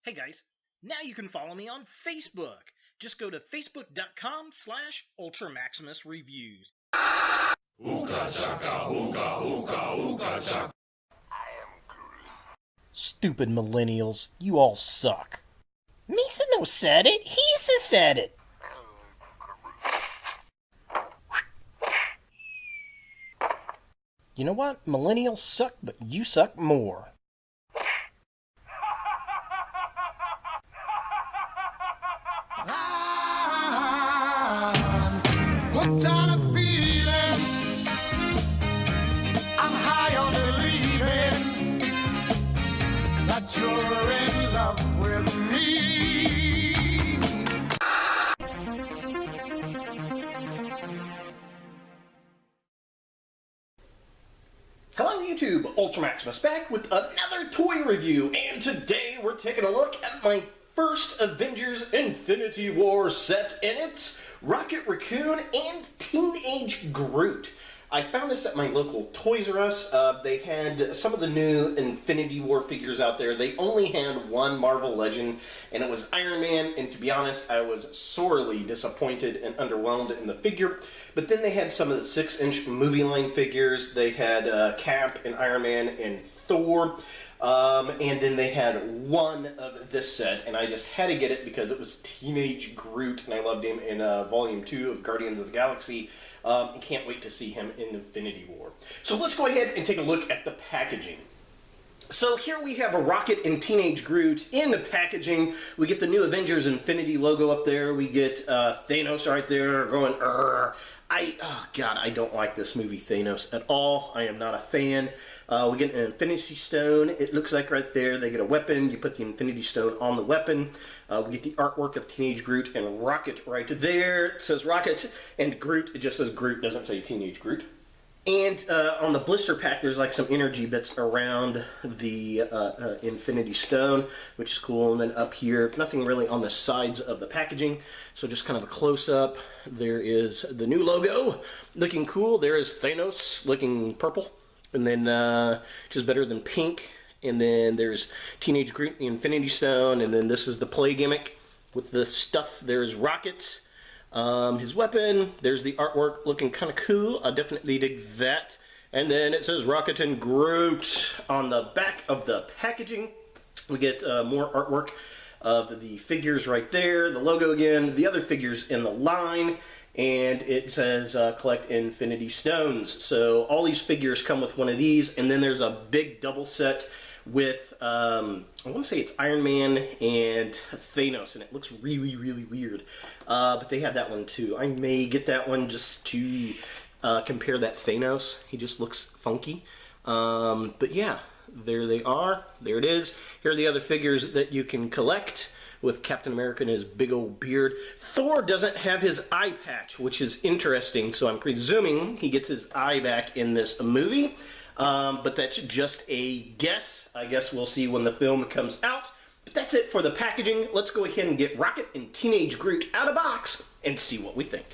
Hey guys, now you can follow me on Facebook. Just go to facebook.com/UltraMaximusReviews. Ooga chaka, ooga, ooga, ooga chaka. Stupid millennials, you all suck. Misa no said it, Hisa said it. You know what? Millennials suck, but you suck more. Hooked on a feeling, I'm high on believing that you're in love with me. Hello YouTube, UltraMaximus back with another toy review, and today we're taking a look at my first Avengers Infinity War set, and it's Rocket Raccoon and Teenage Groot. I found this at my local Toys R Us. They had some of the new Infinity War figures out there. They only had one Marvel Legend, and it was Iron Man, and to be honest, I was sorely disappointed and underwhelmed in the figure. But then they had some of the 6-inch movie line figures. They had Cap and Iron Man and Thor. And then they had one of this set, and I just had to get it because it was Teenage Groot, and I loved him in Volume 2 of Guardians of the Galaxy, and can't wait to see him in Infinity War. So let's go ahead and take a look at the packaging. So here we have a Rocket and Teenage Groot in the packaging. We get the new Avengers Infinity logo up there. We get Thanos right there going, "Arr." Oh God, I don't like this movie Thanos at all. I am not a fan. We get an Infinity Stone. It looks like right there. They get a weapon. You put the Infinity Stone on the weapon. We get the artwork of Teenage Groot and Rocket right there. It says Rocket and Groot. It just says Groot. Doesn't say Teenage Groot. And on the blister pack, there's like some energy bits around the Infinity Stone, which is cool. And then up here, nothing really on the sides of the packaging. So just kind of a close-up. There is the new logo, looking cool. There is Thanos, looking purple. And then just better than pink. And then there's Teenage Groot, the Infinity Stone. And then this is the play gimmick with the stuff. There's Rocket. His weapon, there's the artwork looking kind of cool. I definitely dig that. And then it says Rocket and Groot on the back of the packaging. We get more artwork of the figures right there, the logo again, the other figures in the line, and it says collect Infinity Stones. So all these figures come with one of these, and then there's a big double set with, I want to say it's Iron Man and Thanos, and it looks really, really weird. But they have that one too. I may get that one just to compare that Thanos. He just looks funky. But yeah, there they are. There it is. Here are the other figures that you can collect with Captain America and his big old beard. Thor doesn't have his eye patch, which is interesting, so I'm presuming he gets his eye back in this movie. But that's just a guess. I guess we'll see when the film comes out. But that's it for the packaging. Let's go ahead and get Rocket and Teenage Groot out of box and see what we think.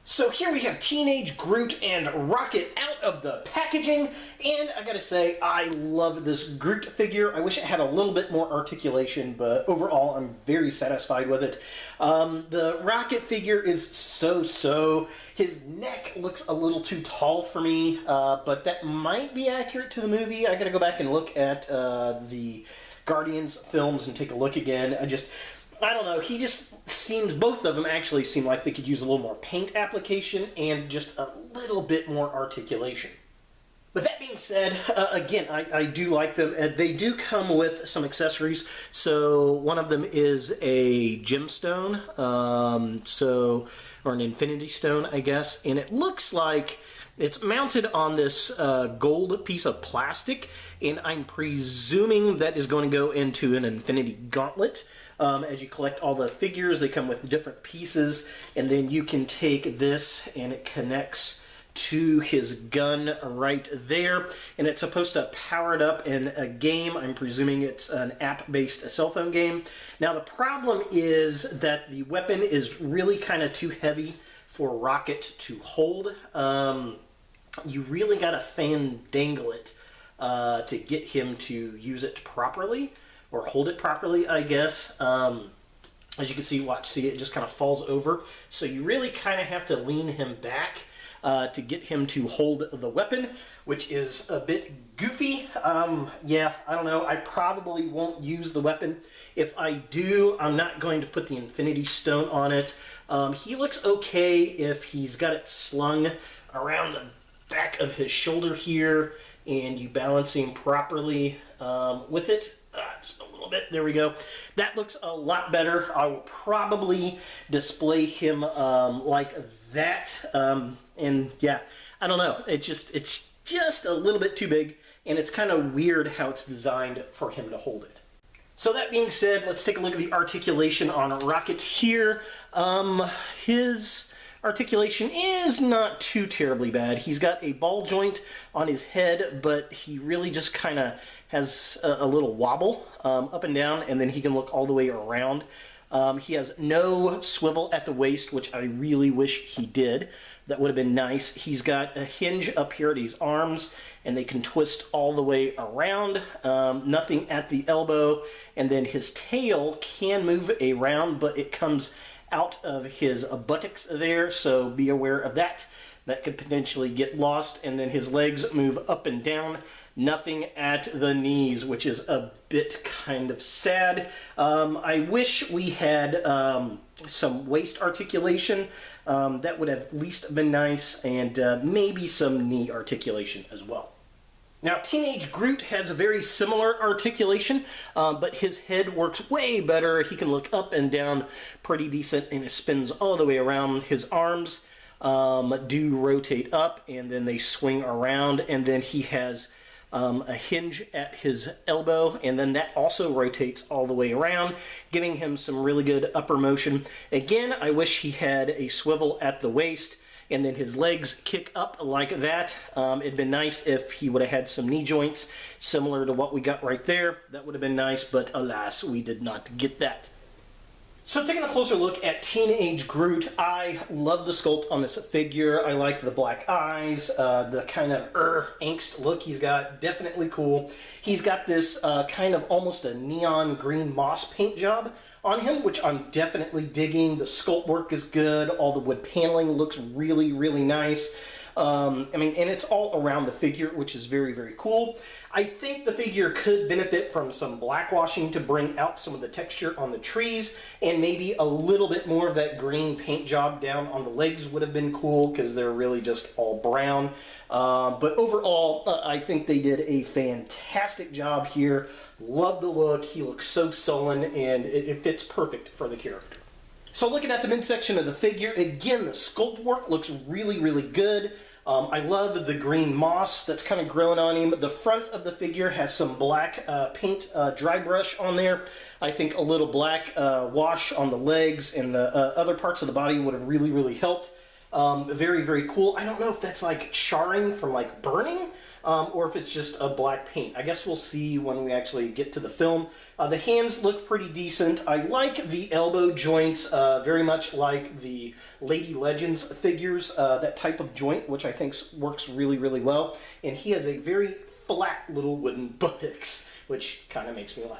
So here we have Teenage Groot and Rocket out of the packaging, and I gotta say, I love this Groot figure. I wish it had a little bit more articulation, but overall, I'm very satisfied with it. The Rocket figure is so-so. His neck looks a little too tall for me, but that might be accurate to the movie. I gotta go back and look at the Guardians films and take a look again. I don't know, he just seems, both of them actually seem like they could use a little more paint application and just a little bit more articulation. With that being said, again, I do like them. They do come with some accessories. So one of them is a gemstone, or an infinity stone, I guess. And it looks like it's mounted on this gold piece of plastic, and I'm presuming that is going to go into an infinity gauntlet. As you collect all the figures, they come with different pieces, and then you can take this and it connects to his gun right there, and it's supposed to power it up in a game. I'm presuming it's an app-based cell phone game. Now the problem is that the weapon is really kind of too heavy for Rocket to hold. You really got to fandangle it to get him to use it properly, or hold it properly, I guess. As you can see, see, it just kind of falls over. So you really kind of have to lean him back to get him to hold the weapon, which is a bit goofy. Yeah, I don't know. I probably won't use the weapon. If I do, I'm not going to put the Infinity Stone on it. He looks okay if he's got it slung around the back of his shoulder here, and you balance him properly with it. Just a little bit. There we go. That looks a lot better. I will probably display him like that. And yeah, I don't know. It's just a little bit too big, and it's kind of weird how it's designed for him to hold it. So that being said, let's take a look at the articulation on Rocket here. His articulation is not too terribly bad. He's got a ball joint on his head, but he really just kind of has a little wobble up and down, and then he can look all the way around. He has no swivel at the waist, which I really wish he did. That would have been nice. He's got a hinge up here at his arms, and they can twist all the way around. Nothing at the elbow, and then his tail can move around, but it comes out of his buttocks there, so be aware of that. That could potentially get lost, and then his legs move up and down. Nothing at the knees, which is a bit kind of sad. I wish we had some waist articulation. That would have at least been nice, and maybe some knee articulation as well. Now, Teenage Groot has a very similar articulation, but his head works way better. He can look up and down pretty decent, and it spins all the way around. His arms do rotate up, and then they swing around, and then he has a hinge at his elbow, and then that also rotates all the way around, giving him some really good upper motion. Again, I wish he had a swivel at the waist, and then his legs kick up like that. It'd been nice if he would have had some knee joints similar to what we got right there. That would have been nice, but alas, we did not get that. So taking a closer look at Teenage Groot, I love the sculpt on this figure. I like the black eyes, the kind of angst look he's got, definitely cool. He's got this kind of almost a neon green moss paint job on him, which I'm definitely digging. The sculpt work is good, all the wood paneling looks really, really nice. I mean, and it's all around the figure, which is very, very cool. I think the figure could benefit from some blackwashing to bring out some of the texture on the trees, and maybe a little bit more of that green paint job down on the legs would have been cool, because they're really just all brown. But overall, I think they did a fantastic job here. Love the look. He looks so sullen, and it fits perfect for the character. So looking at the midsection of the figure, again, the sculpt work looks really, really good. I love the green moss that's kind of growing on him. The front of the figure has some black paint dry brush on there. I think a little black wash on the legs and the other parts of the body would have really, really helped. Very, very cool. I don't know if that's like charring from like burning, or if it's just a black paint. I guess we'll see when we actually get to the film. The hands look pretty decent. I like the elbow joints, very much like the Lady Legends figures, that type of joint, which I think works really, really well. And he has a very flat little wooden buttocks, which kind of makes me laugh.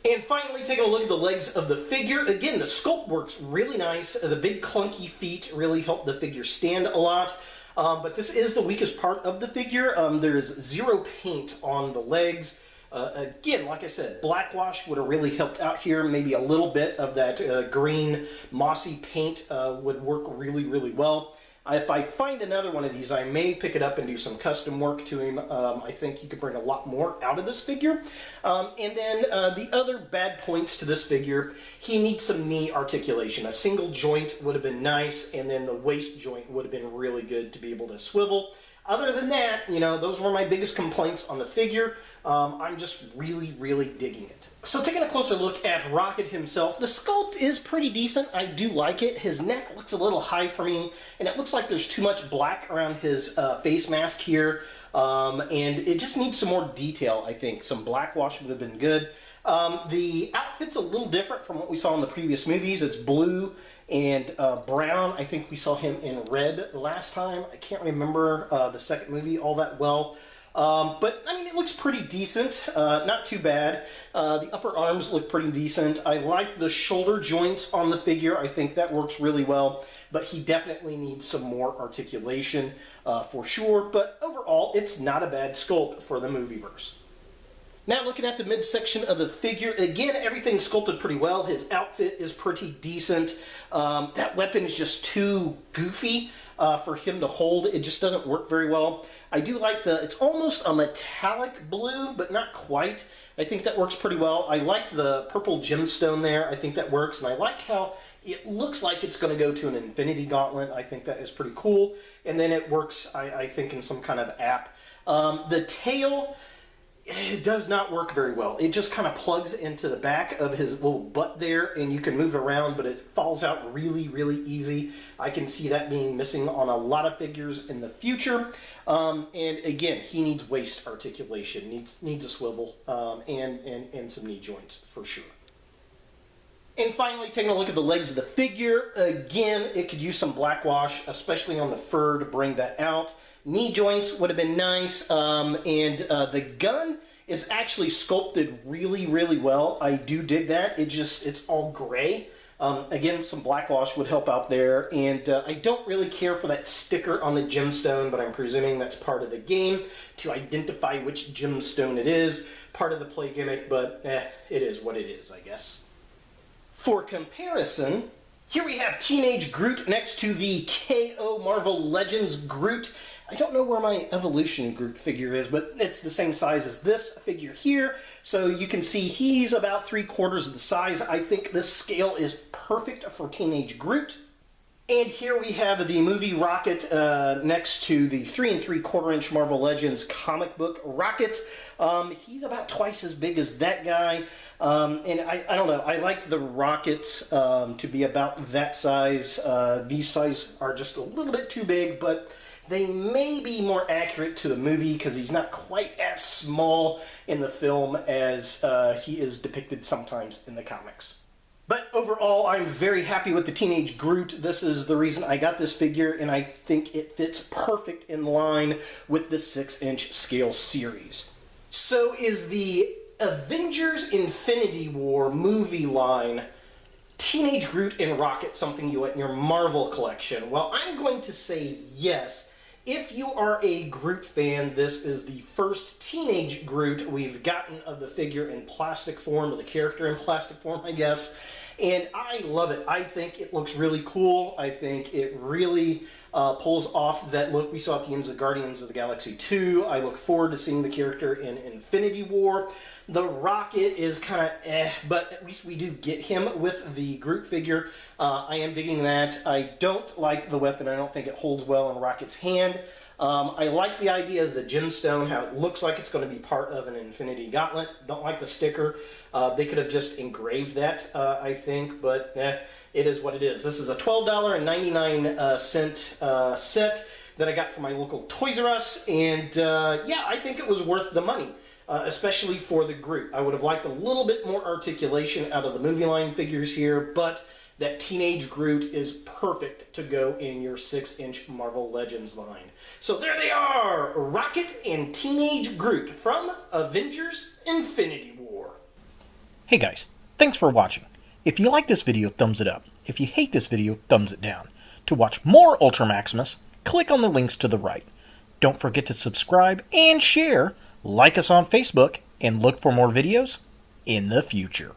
And finally, taking a look at the legs of the figure. Again, the sculpt works really nice. The big clunky feet really help the figure stand a lot. But this is the weakest part of the figure. There's zero paint on the legs. Again, like I said, black wash would have really helped out here. Maybe a little bit of that green mossy paint would work really, really well. If I find another one of these, I may pick it up and do some custom work to him. I think he could bring a lot more out of this figure. And then the other bad points to this figure, he needs some knee articulation. A single joint would have been nice, and then the waist joint would have been really good to be able to swivel. Other than that, you know, those were my biggest complaints on the figure. I'm just really, really digging it. So taking a closer look at Rocket himself, the sculpt is pretty decent. I do like it. His neck looks a little high for me, and it looks like there's too much black around his face mask here, and it just needs some more detail, I think. Some black wash would have been good. The outfit's a little different from what we saw in the previous movies. It's blue and brown. I think we saw him in red last time. I can't remember the second movie all that well. But, I mean, it looks pretty decent. Not too bad. The upper arms look pretty decent. I like the shoulder joints on the figure. I think that works really well. But he definitely needs some more articulation for sure. But overall, it's not a bad sculpt for the Movieverse. Now looking at the midsection of the figure, again, everything's sculpted pretty well. His outfit is pretty decent. That weapon is just too goofy for him to hold. It just doesn't work very well. I do like it's almost a metallic blue, but not quite. I think that works pretty well. I like the purple gemstone there. I think that works. And I like how it looks like it's going to go to an Infinity Gauntlet. I think that is pretty cool. And then it works, I think, in some kind of app. The tail... it does not work very well. It just kind of plugs into the back of his little butt there, and you can move it around, but it falls out really, really easy. I can see that being missing on a lot of figures in the future. And again, he needs waist articulation, needs a swivel, and some knee joints for sure. And finally, taking a look at the legs of the figure, again, it could use some black wash, especially on the fur to bring that out. Knee joints would have been nice, and the gun is actually sculpted really, really well. I do dig that. It's all gray. Again, some black wash would help out there, and I don't really care for that sticker on the gemstone, but I'm presuming that's part of the game to identify which gemstone it is. Part of the play gimmick, but it is what it is, I guess. For comparison, here we have Teenage Groot next to the KO Marvel Legends Groot. I don't know where my Evolution Groot figure is, but it's the same size as this figure here. So you can see he's about 3/4 of the size. I think this scale is perfect for Teenage Groot. And here we have the movie Rocket next to the 3 3/4 inch Marvel Legends comic book Rocket. He's about twice as big as that guy. And I don't know, I like the Rockets to be about that size. These sizes are just a little bit too big, but they may be more accurate to the movie because he's not quite as small in the film as he is depicted sometimes in the comics. But overall, I'm very happy with the Teenage Groot. This is the reason I got this figure, and I think it fits perfect in line with the 6-inch scale series. So is the Avengers Infinity War movie line Teenage Groot and Rocket something you want in your Marvel collection? Well, I'm going to say yes. If you are a Groot fan, this is the first Teenage Groot we've gotten of the figure in plastic form, or the character in plastic form, I guess. And I love it. I think it looks really cool. I think it really pulls off that look we saw at the end of Guardians of the Galaxy 2. I look forward to seeing the character in Infinity War. The Rocket is kind of but at least we do get him with the Groot figure. I am digging that. I don't like the weapon. I don't think it holds well in Rocket's hand. I like the idea of the gemstone, how it looks like it's going to be part of an Infinity Gauntlet. Don't like the sticker. They could have just engraved that, I think, but it is what it is. This is a $12.99 set that I got from my local Toys R Us, and yeah, I think it was worth the money. Especially for the Groot. I would have liked a little bit more articulation out of the movie line figures here, but that Teenage Groot is perfect to go in your 6-inch Marvel Legends line. So there they are, Rocket and Teenage Groot from Avengers Infinity War. Hey guys, thanks for watching. If you like this video, thumbs it up. If you hate this video, thumbs it down. To watch more Ultra Maximus, click on the links to the right. Don't forget to subscribe and share. Like us on Facebook, and look for more videos in the future.